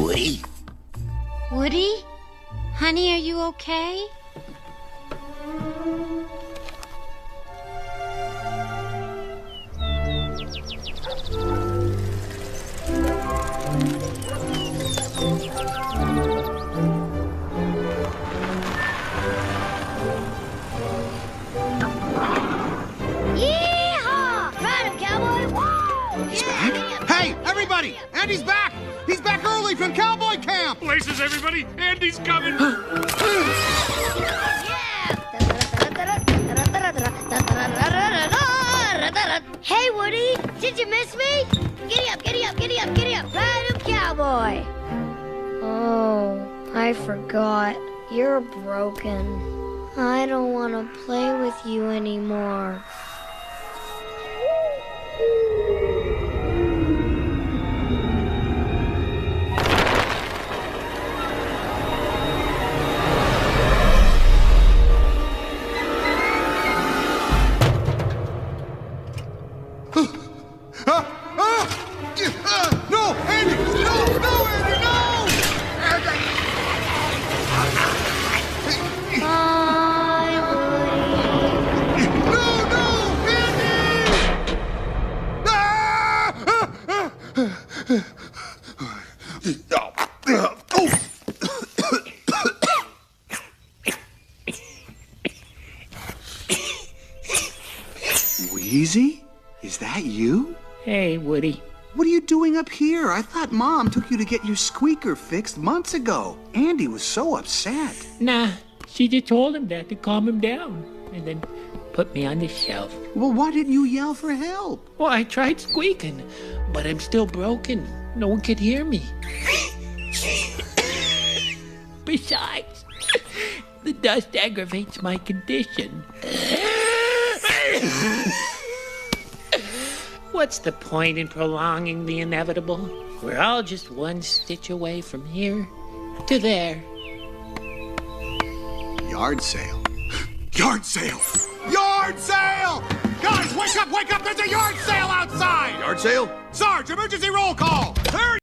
Woody? Woody? Honey, are you okay? Yeehaw! Ride him, cowboy! Woo! He's back? Hey, everybody! Andy's back! He's back early from cowboy camp! Places, everybody! Andy's coming! Hey, Woody! Did you miss me? Giddy up, giddy up, giddy up, giddy up! Ride him, cowboy! Oh, I forgot. You're broken. I don't want to play with you anymore. No, Andy! No, Andy, no! Bye, Wheezy? Is that you? Hey, Woody. What are you doing up here? I thought Mom took you to get your squeaker fixed months ago. Andy was so upset. Nah, she just told him that to calm him down, and then put me on the shelf. Well, why didn't you yell for help? Well, I tried squeaking, but I'm still broken. No one could hear me. Besides, the dust aggravates my condition. What's the point in prolonging the inevitable? We're all just one stitch away from here to there. Yard sale. Yard sale! Yard sale! Guys, wake up, wake up! There's a yard sale outside! Yard sale? Sarge, emergency roll call! Hurry!